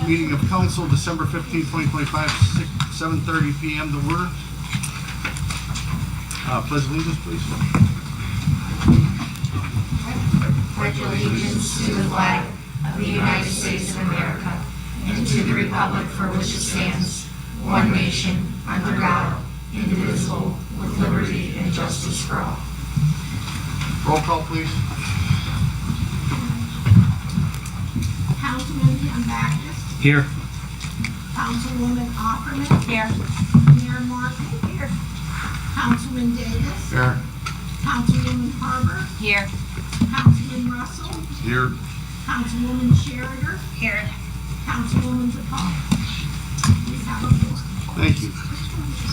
Meeting of council, December 15, 2025, 7:30 p.m. to order. Pledge allegiance, please. Pledge allegiance to the flag of the United States of America and to the republic for which it stands, one nation, under God, indivisible, with liberty and justice for all. Roll call, please. Councilman Backus. Here. Councilwoman Offerman. Here. Mayor Martin. Here. Councilman Davis. Here. Councilwoman Harbor. Here. Councilman Russell. Here. Councilwoman Sherrider. Here. Councilwoman Zapata. We have a vote. Thank you.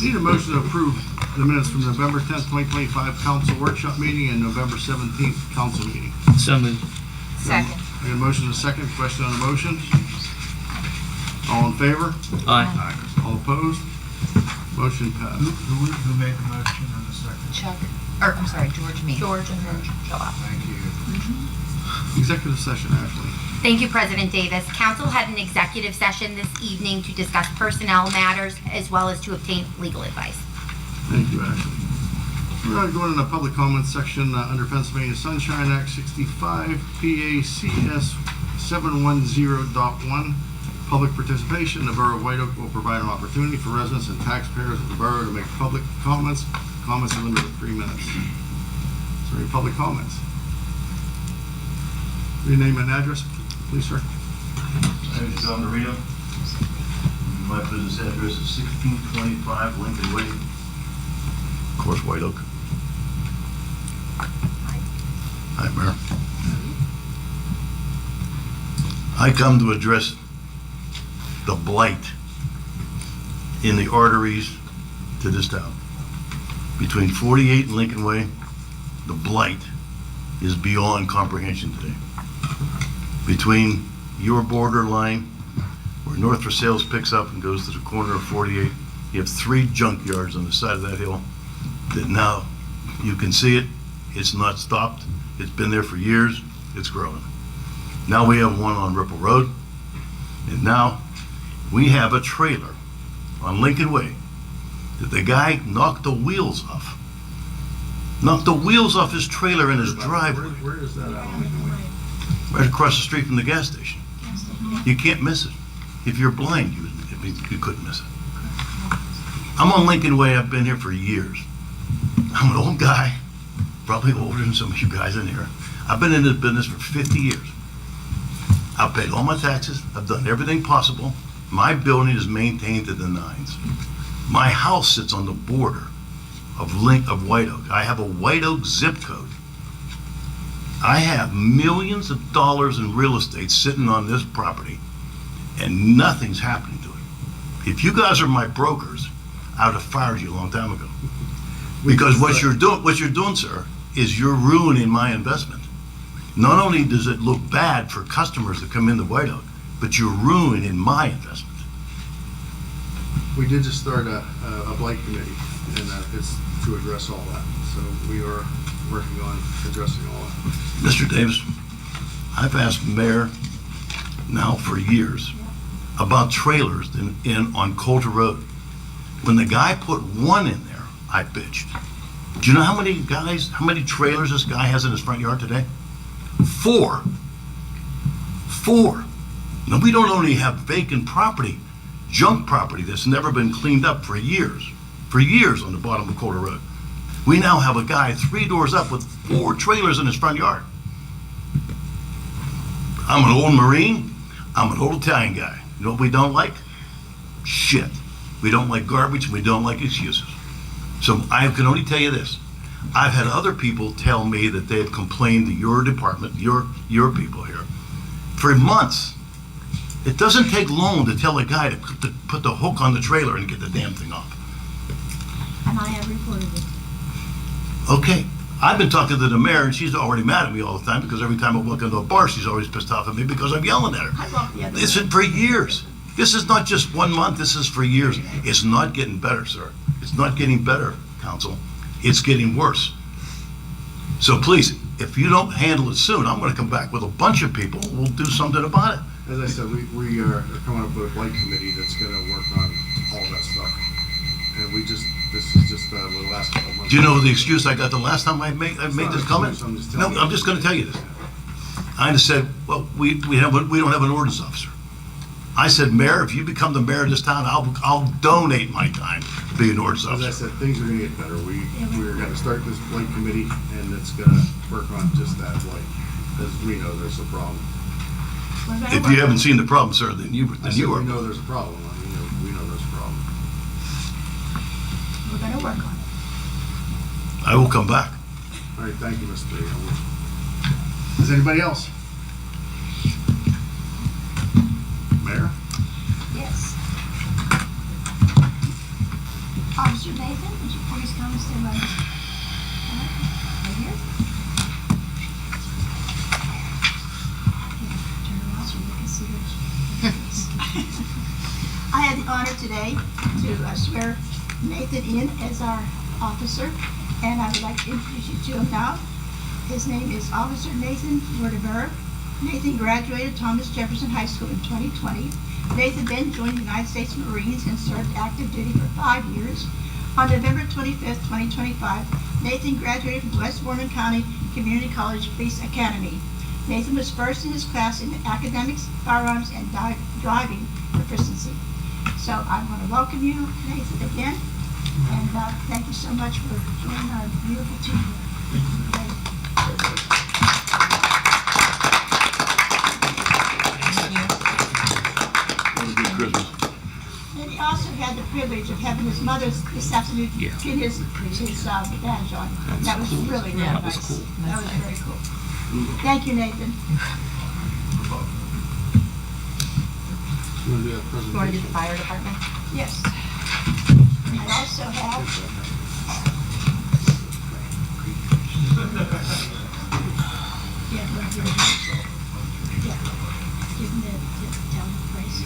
Need a motion to approve the minutes from November 10th, 2025 council workshop meeting and November 17th council meeting. So moved. Second. I got a motion and a second. Question on the motion? All in favor? Aye. All opposed? Motion passed. Who made the motion and the second? Chuck. Or, I'm sorry, George me. George and then Joel. Thank you. Executive session, Ashley. Thank you, President Davis. Council had an executive session this evening to discuss personnel matters as well as to obtain legal advice. Thank you, Ashley. We're going to go into the public comments section under Pennsylvania Sunshine Act 65 PACS 710.1. Public participation. The Borough of White Oak will provide an opportunity for residents and taxpayers of the borough to make public comments. Comments are limited to 3 minutes. Is there any public comments? Your name and address, please, sir. My name is John Dorito. My business address is 1625 Lincoln Way, of course, White Oak. Hi, Mayor. I come to address the blight in the arteries to this town. Between 48 and Lincoln Way, the blight is beyond comprehension today. Between your borderline, where North for Sales picks up and goes to the corner of 48, you have 3 junkyards on the side of that hill that now you can see it. It's not stopped. It's been there for years. It's growing. Now we have one on Ripple Road, and now we have a trailer on Lincoln Way that the guy knocked the wheels off. Knocked the wheels off his trailer in his driveway. Where is that at on Lincoln Way? Right across the street from the gas station. You can't miss it. If you're blind, you couldn't miss it. I'm on Lincoln Way. I've been here for years. I'm an old guy, probably older than some of you guys in here. I've been in this business for 50 years. I've paid all my taxes. I've done everything possible. My building is maintained to the nines. My house sits on the border of White Oak. I have a White Oak zip code. I have millions of dollars in real estate sitting on this property, and nothing's happening to it. If you guys are my brokers, I would have fired you a long time ago. Because what you're doing, sir, is you're ruining my investment. Not only does it look bad for customers that come into White Oak, but you're ruining my investment. We did just start a blight committee, and it's to address all that. So we are working on addressing all that. Mr. Davis, I've asked Mayor now for years about trailers on Coulter Road. When the guy put one in there, I bitched. Do you know how many trailers this guy has in his front yard today? 4. Now, we don't only have vacant property, junk property that's never been cleaned up for years on the bottom of Coulter Road. We now have a guy 3 doors up with 4 trailers in his front yard. I'm an old Marine. I'm an old Italian guy. You know what we don't like? Shit. We don't like garbage, and we don't like excuses. So I can only tell you this. I've had other people tell me that they have complained to your department, your people here, for months. It doesn't take long to tell a guy to put the hook on the trailer and get the damn thing off. And I have reported it. Okay, I've been talking to the mayor, and she's already mad at me all the time because every time I walk into a bar, she's always pissed off at me because I'm yelling at her. I walked the other This way. is for years. This is not just 1 month, this is for years. It's not getting better, sir. It's not getting better, council. It's getting worse. So please, if you don't handle it soon, I'm gonna come back with a bunch of people. We'll do something about it. As I said, we are coming up with a blight committee that's gonna work on all that stuff. And this is just the last couple months. Do you know the excuse I got the last time I made this comment? I'm just No, telling you. I'm just gonna tell you this. I just said, well, we don't have an ordinance officer. I said, Mayor, if you become the mayor of this town, I'll donate my time to be an ordinance As I officer. said, things are gonna get better. We're gonna start this blight committee, and it's gonna work on just that blight. As we know, there's a problem. We're gonna If work you on haven't it. seen the problem, sir, then you I said, are. we know there's a problem. I mean, we know there's a problem. We're gonna work on it. I will come back. All right, thank you, Mr. Is anybody else? Mayor? Yes. Officer Nathan, would you please come and stand by us? Right here. Turn around so you can see her. I had the honor today to swear Nathan in as our officer, and I would like to introduce you to him now. His name is Officer Nathan Borough. Nathan graduated Thomas Jefferson High School in 2020. Nathan then joined the United States Marines and served active duty for 5 years. On November 25th, 2025, Nathan graduated from Westmoreland County Community College Police Academy. Nathan was first in his class in academics, firearms, and driving proficiency. So I want to welcome you, Nathan, again, and thank you so much for joining our beautiful team here. What a good Christmas. And he also had the privilege of having his mother this afternoon get his badge on. That was really, really nice. That was very cool. Thank you, Nathan. You want to do that You want to do presentation? the fire department? Yes. I also have. Yeah, we'll give it. Yeah. Give him the tell him the price.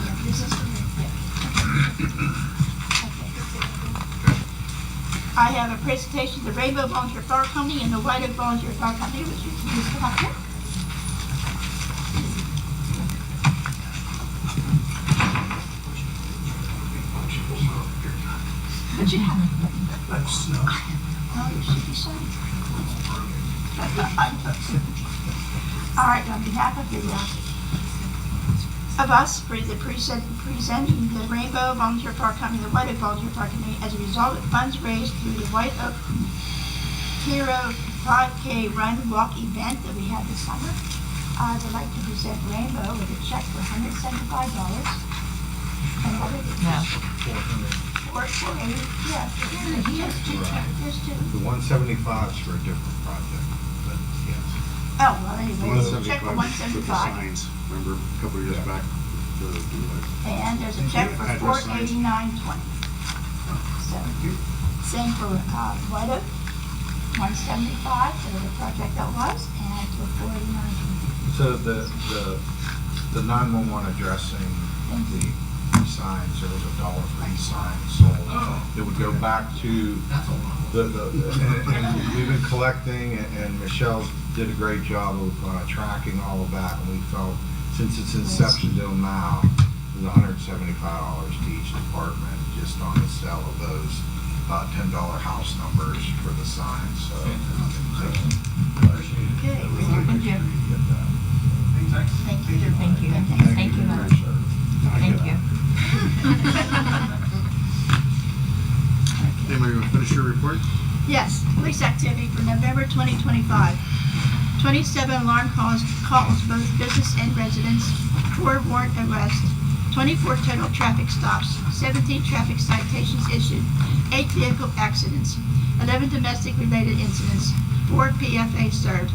Yeah, this is for me. Okay. I have a presentation of the Rainbow Volunteer Fire Company and the White Oak Volunteer Fire Company, which you can just come up here. But you have. Oh, you should be sorry. All right, on behalf of us, presenting the Rainbow Volunteer Fire Company, the White Oak Volunteer Fire Company, as a result of funds raised through the White Oak Hero 5K Run Walk event that we had this summer, I would like to present Rainbow with a check for $175. And what is it? No. Or, yeah, here's two. The 175 is for a different project, but yes. Oh, well, anyway, there's a check for 175 for the $175. signs. Remember a couple of years back? And there's a check for Address signs. $489.20. So, same for White Oak, $175 for the project that was, and for $489.20. So the 911 addressing the signs, there was $1 for each sign sold. It would go back to and we've been collecting, and Michelle did a great job of tracking all of that, and we felt since its inception till now, it was $175 to each department just on the sale of those $10 house numbers for the signs. So, Okay. Thank you. Thank you. Thank you. Thank you. Thank you. Anybody want to finish your report? Yes, police activity for November 2025. 27 alarm calls, both business and residents, 4 warrant arrests, 24 total traffic stops, 17 traffic citations issued, 8 vehicle accidents, 11 domestic related incidents, 4 PFA served,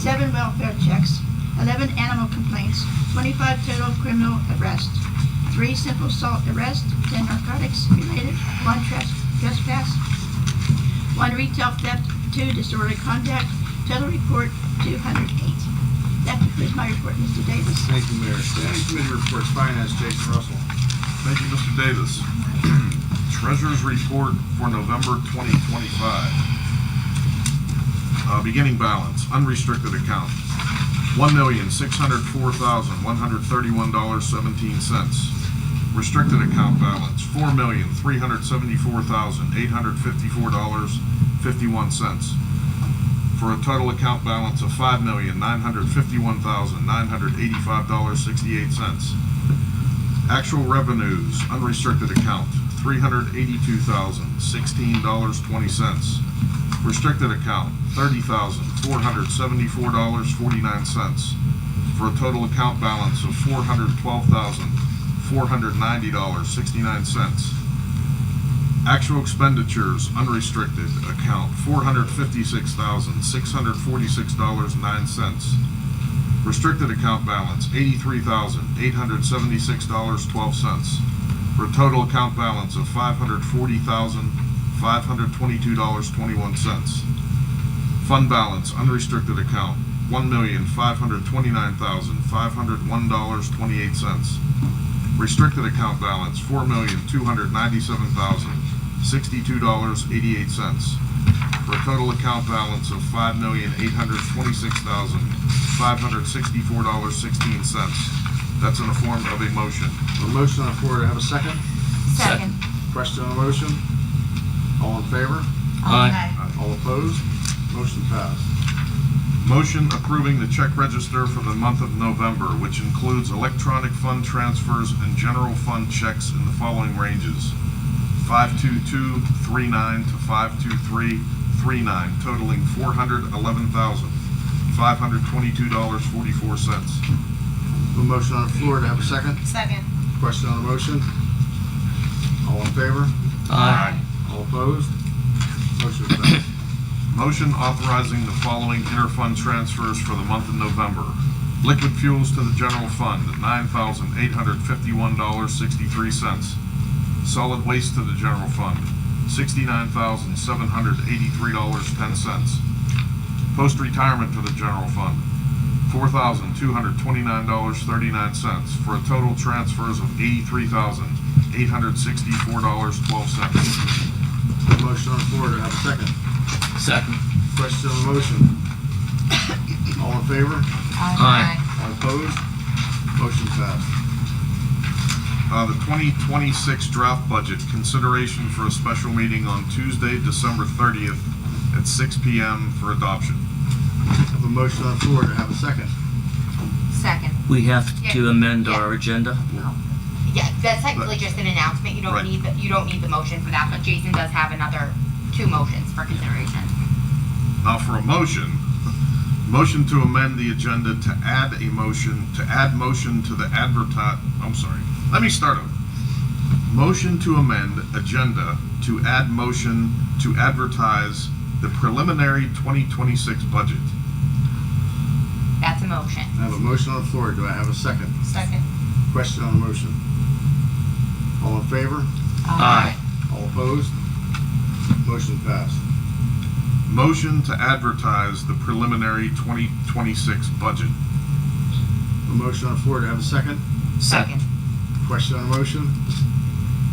7 welfare checks, 11 animal complaints, 25 total criminal arrests, 3 simple assault arrests, 10 narcotics related, 1 trespass, 1 retail theft, 2 disorderly conduct, total report 208. That concludes my report, Mr. Davis. Thank you, Mayor. Standing committee reports, Finance, Jason Russell. Thank you, Mr. Davis. Treasurer's report for November 2025. Beginning balance, unrestricted account, $1,604,131.17. Restricted account balance, $4,374,854.51. For a total account balance of $5,951,985.68. Actual revenues, unrestricted account, $382,016.20. Restricted account, $30,474.49. For a total account balance of $412,490.69. Actual expenditures, unrestricted account, $456,646.09. Restricted account balance, $83,876.12. For a total account balance of $540,522.21. Fund balance, unrestricted account, $1,529,501.28. Restricted account balance, $4,297,062.88. For a total account balance of $5,826,564.16. That's in the form of a motion. A motion on the floor, to have a second? Second. Question on the motion? All in favor? Aye. All opposed? Motion passed. Motion approving the check register for the month of November, which includes electronic fund transfers and general fund checks in the following ranges: 52239 to 52339, totaling $411,522.44. A motion on the floor, to have a second? Second. Question on the motion? All in favor? Aye. All opposed? Motion passed. Motion authorizing the following interfund transfers for the month of November. Liquid fuels to the general fund, $9,851.63. Solid waste to the general fund, $69,783.10. Post-retirement to the general fund, $4,229.39, for a total transfers of $83,864.12. Motion on the floor, to have a second? Second. Question on the motion? All in favor? Aye. All opposed? Motion passed. The 2026 draft budget, consideration for a special meeting on Tuesday, December 30th at 6 p.m. for adoption. Have a motion on the floor, to have a second? Second. We have to amend Yeah. our agenda. Yeah, that's technically just an announcement. You don't Right. need you don't need the motion for that, but Jason does have another 2 motions for consideration. Now for a motion to amend the agenda to add motion to the let me start over. Motion to amend agenda to add motion to advertise the preliminary 2026 budget. That's a motion. I have a motion on the floor. Do I have a second? Second. Question on the motion? All in favor? Aye. All opposed? Motion passed. Motion to advertise the preliminary 2026 budget. A motion on the floor. Do I have a second? Second. Question on the motion?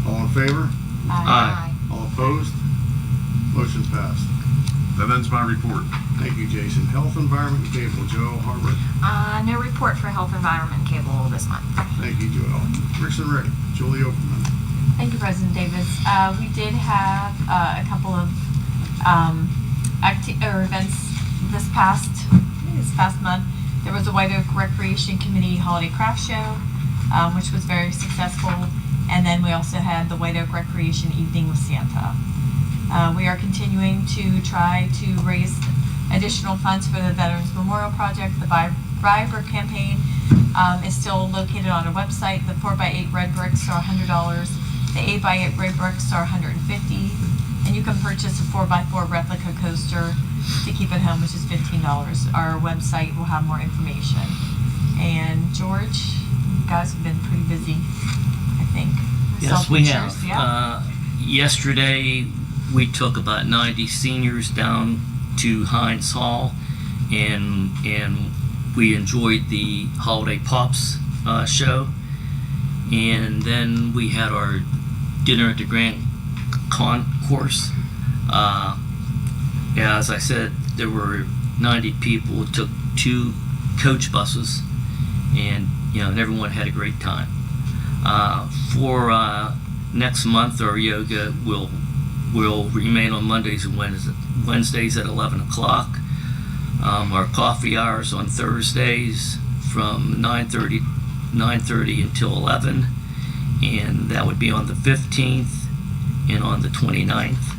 All in favor? Aye. All opposed? Motion passed. That ends my report. Thank you, Jason. Health, Environment, and Cable, Joe Harbert. No report for Health, Environment, and Cable this month. Thank you, Joel. Ricks and Rick, Julie Overman. Thank you, President Davis. We did have a couple of events this past month. There was a White Oak Recreation Committee Holiday Craft Show, which was very successful. And then we also had the White Oak Recreation Evening with Santa. We are continuing to try to raise additional funds for the Veterans Memorial Project. The Viber campaign is still located on our website. The 4x8 red bricks are $100. The 8x8 red bricks are $150. And you can purchase a 4x4 replica coaster to keep at home, which is $15. Our website will have more information. And George, you guys have been pretty busy, I think. Yes, we have. Self-pictures, yeah. Yesterday, we took about 90 seniors down to Heinz Hall, and we enjoyed the Holiday Pops show. And then we had our dinner at the Grand Concourse. As I said, there were 90 people. It took 2 coach buses, and and everyone had a great time. For next month, our yoga will remain on Mondays and Wednesdays at 11 o'clock. Our coffee hours on Thursdays from 9:30 until 11, and that would be on the 15th and on the 29th.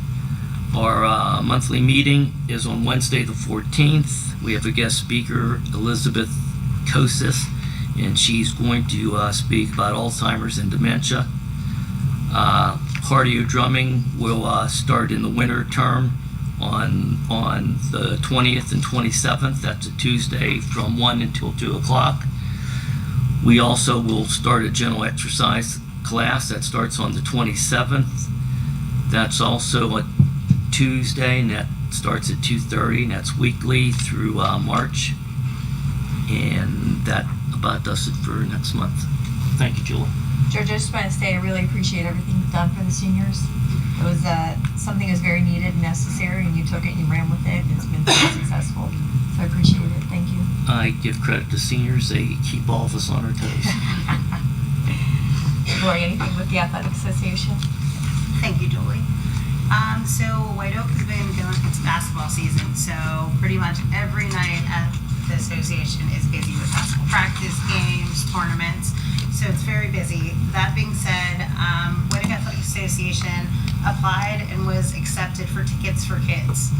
Our monthly meeting is on Wednesday the 14th. We have a guest speaker, Elizabeth Kosis, and she's going to speak about Alzheimer's and dementia. Cardio drumming will start in the winter term on the 20th and 27th. That's a Tuesday from 1 until 2 o'clock. We also will start a general exercise class that starts on the 27th. That's also a Tuesday, and that starts at 2:30, and that's weekly through March. And that about does it for next month. Thank you, Julie. George, I just want to say I really appreciate everything you've done for the seniors. It was something that was very needed and necessary, and you took it and you ran with it, and it's been very successful. So I appreciate it. Thank you. I give credit to seniors. They keep all of us on our toes. Lori, anything with the Athletic Association? Thank you, Julie. So White Oak has been going, it's basketball season, so pretty much every night at the association is busy with basketball practice, games, tournaments, so it's very busy. That being said, White Oak Athletic Association applied and was accepted for Tickets for Kids.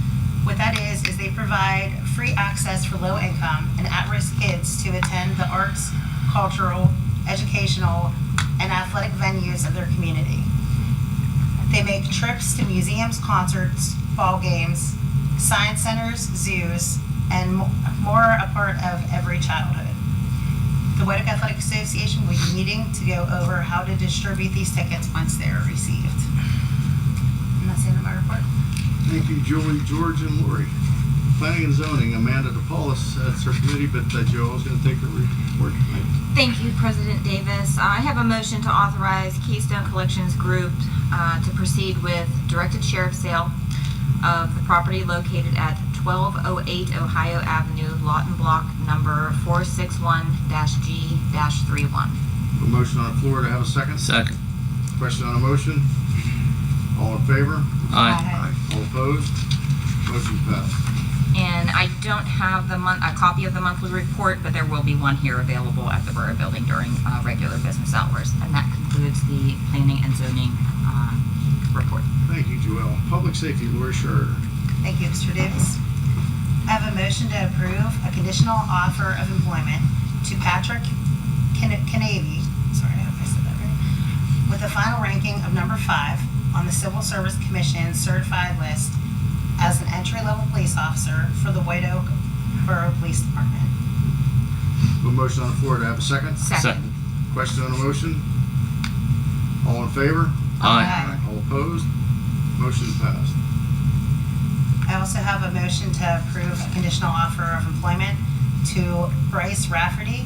What that is they provide free access for low-income and at-risk kids to attend the arts, cultural, educational, and athletic venues of their community. They make trips to museums, concerts, ball games, science centers, zoos, and more a part of every childhood. The White Oak Athletic Association will be meeting to go over how to distribute these tickets once they are received. And that's the end of my report. Thank you, Julie, George, and Lori. Planning and Zoning, Amanda DePaulis, that's her committee, but Joel's going to take the report tonight. Thank you, President Davis. I have a motion to authorize Keystone Collections Group to proceed with directed sheriff sale of the property located at 1208 Ohio Avenue, lot and block number 461-G-31. A motion on the floor to have a second? Second. Question on a motion? All in favor? Aye. All opposed? Motion passed. And I don't have a copy of the monthly report, but there will be one here available at the Borough Building during regular business hours. And that concludes the planning and zoning report. Thank you, Joelle. Public Safety, Lori Schurter. Thank you, Mr. Davis. I have a motion to approve a conditional offer of employment to Patrick Canavy, sorry, I hope I said that right, with a final ranking of number 5 on the Civil Service Commission certified list as an entry-level police officer for the White Oak Borough Police Department. A motion on the floor to have a second? Second. Question on the motion? All in favor? Aye. All opposed? Motion passed. I also have a motion to approve a conditional offer of employment to Bryce Rafferty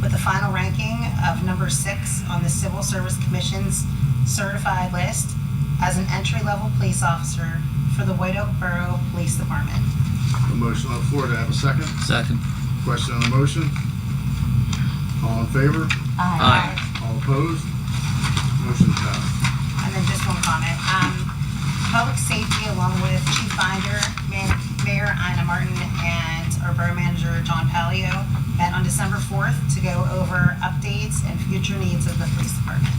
with a final ranking of number 6 on the Civil Service Commission's certified list as an entry-level police officer for the White Oak Borough Police Department. A motion on the floor to have a second? Second. Question on the motion? All in favor? Aye. All opposed? Motion passed. And then just one comment. Public safety, along with Chief Binder, Mayor Ina Martin, and our Borough Manager John Palio, met on December 4th to go over updates and future needs of the police department.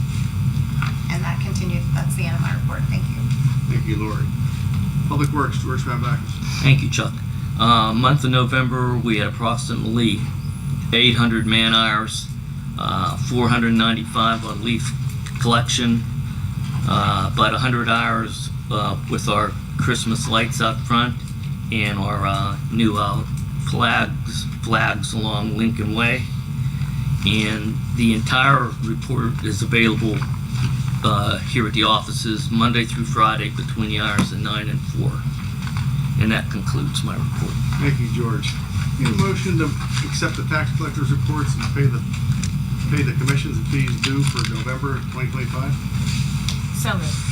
And that continued. That's the end of my report. Thank you. Thank you, Lori. Public Works, George Van Backes. Thank you, Chuck. Month of November, we had approximately 800 man hours, 495 on leaf collection, about 100 hours with our Christmas lights out front and our new flags along Lincoln Way. And the entire report is available here at the offices Monday through Friday between the hours of 9 and 4. And that concludes my report. Thank you, George. Need a motion to accept the tax collector's reports and pay the commissions and fees due for November 2025? So moved.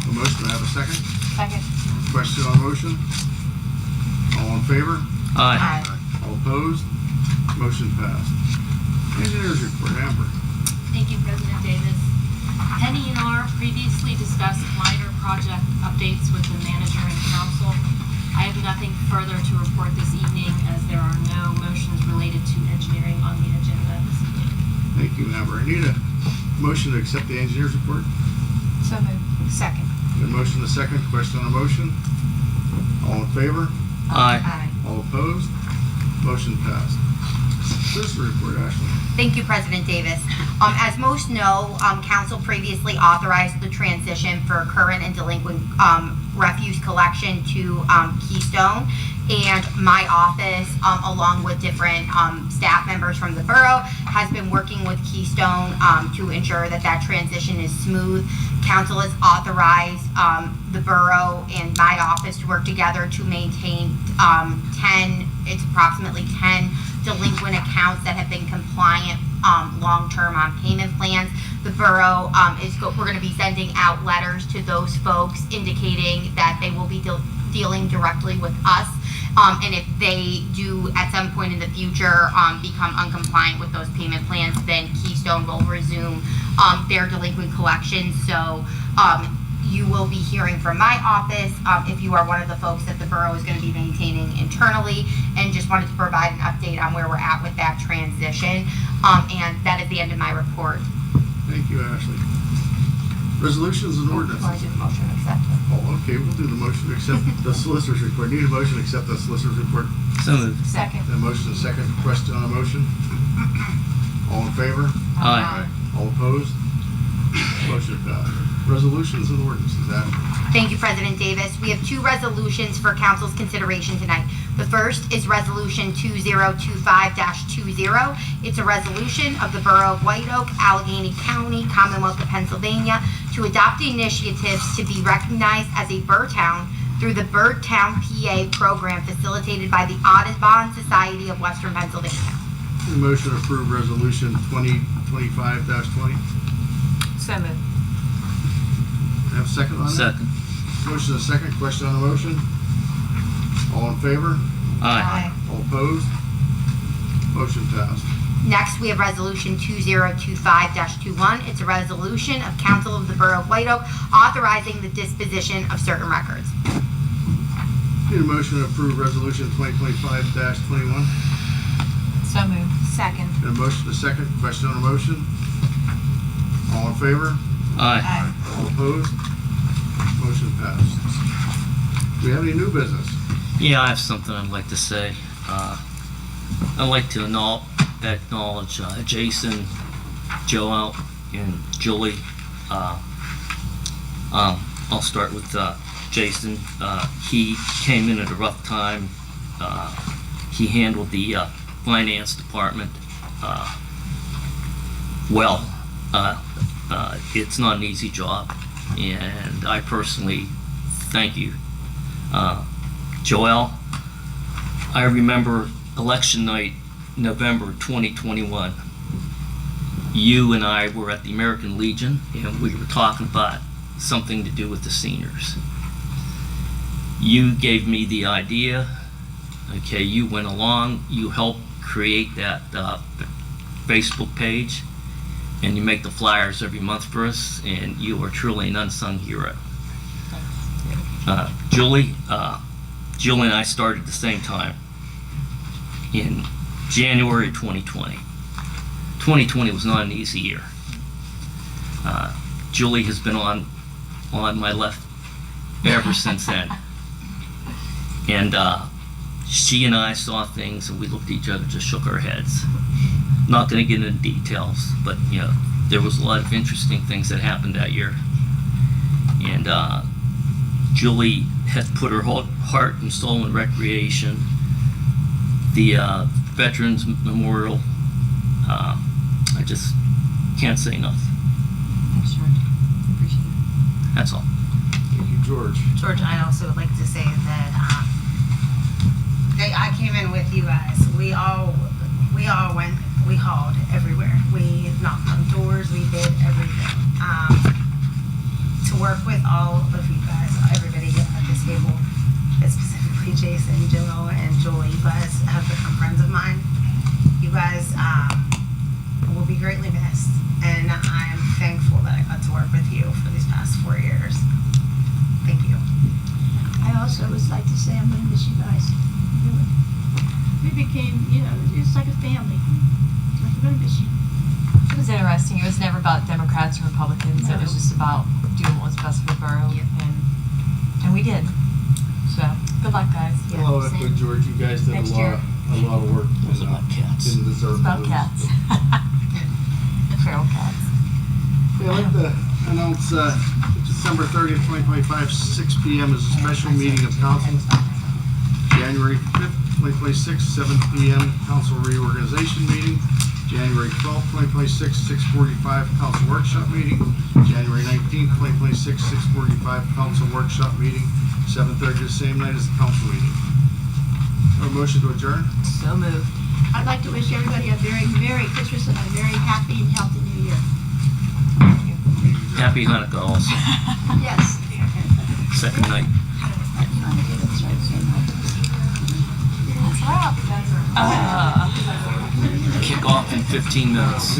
A motion, do I have a second? Second. Question on motion? All in favor? Aye. All opposed? Motion passed. Engineers report, Amber. Thank you, President Davis. Penny and R previously discussed minor project updates with the manager and council. I have nothing further to report this evening as there are no motions related to engineering on the agenda this evening. Thank you, Amber. I need a motion to accept the engineers report. So moved. Second. Got a motion and a second. Question on the motion? All in favor? Aye. All opposed? Motion passed. Solicitor report, Ashley. Thank you, President Davis. As most know, council previously authorized the transition for current and delinquent refuse collection to Keystone. And my office, along with different staff members from the borough, has been working with Keystone to ensure that that transition is smooth. Council has authorized the borough and my office to work together to maintain approximately 10 delinquent accounts that have been compliant long-term on payment plans. The borough we're going to be sending out letters to those folks indicating that they will be dealing directly with us. And if they do at some point in the future become uncompliant with those payment plans, then Keystone will resume their delinquent collections. So you will be hearing from my office if you are one of the folks that the borough is going to be maintaining internally, and just wanted to provide an update on where we're at with that transition. And that is the end of my report. Thank you, Ashley. Resolutions and Want to ordinances. do the motion to accept it? Oh, okay, we'll do the motion to accept the solicitor's report. Need a motion to accept the solicitor's report. So moved. Second. A motion and a second. Question on the motion? All in favor? Aye. All opposed? Motion passed. Resolutions and ordinances, Ashley. Thank you, President Davis. We have two resolutions for council's consideration tonight. The first is Resolution 2025-20. It's a resolution of the Borough of White Oak, Allegheny County, Commonwealth of Pennsylvania, to adopt initiatives to be recognized as a Burr Town through the Burr Town PA program facilitated by the Audubon Society of Western Pennsylvania. Need a motion to approve Resolution 2025-20. So moved. Have a second on that? Second. Motion and a second. Question on the motion? All in favor? Aye. All opposed? Motion passed. Next, we have Resolution 2025-21. It's a resolution of Council of the Borough of White Oak authorizing the disposition of certain records. Need a motion to approve Resolution 2025-21. So moved. Second. Got a motion and a second. Question on the motion? All in favor? Aye. All opposed? Motion passed. Do we have any new business? Yeah, I have something I'd like to say. I'd like to acknowledge Jason, Joel, and Julie. I'll start with Jason. He came in at a rough time. He handled the finance department well. It's not an easy job, and I personally thank you. Joel, I remember election night, November 2021. You and I were at the American Legion, and we were talking about something to do with the seniors. You gave me the idea. Okay, you went along, you helped create that Facebook page, and you make the flyers every month for us, and you are truly an unsung hero. Julie and I started at the same time in January 2020. 2020 was not an easy year. Julie has been on my left ever since then. And she and I saw things, and we looked at each other, just shook our heads. Not going to get into details, but you know, there was a lot of interesting things that happened that year. And Julie has put her whole heart and soul in recreation. The Veterans Memorial, I just can't say enough. Sure. Appreciate it. That's all. Thank you, George. George, I'd also like to say that I came in with you guys. We all went, we hauled everywhere. We knocked on doors, we did everything. To work with all of you guys, everybody at this table, specifically Jason, Joel, and Julie, you guys have become friends of mine. also would like to say I'm gonna miss you guys. Really. We became, it's like a family. Like, we're gonna miss you. It was interesting. It was never about Democrats or Republicans. It was just about doing what was best for the borough, and we did. So good luck, guys. Hello, with George, you guys did Next a year. lot of work. It was about cats. Didn't deserve It's about to lose. cats. Feral cats. Okay, I'd like to announce December 30th, 2025, 6 p.m. is a special meeting of council. January 5th, 2026, 7 p.m. council reorganization meeting. January 12th, 2026, 6:45 council workshop meeting. January 19th, 2026, 6:45 council workshop meeting. 7:30 the same night as the council meeting. A motion to adjourn? So moved. I'd like to wish everybody a very Merry Christmas and a very happy and healthy New Year. Happy Hanukkah also. Yes. Second night. That's a wrap. Kick off in 15 minutes.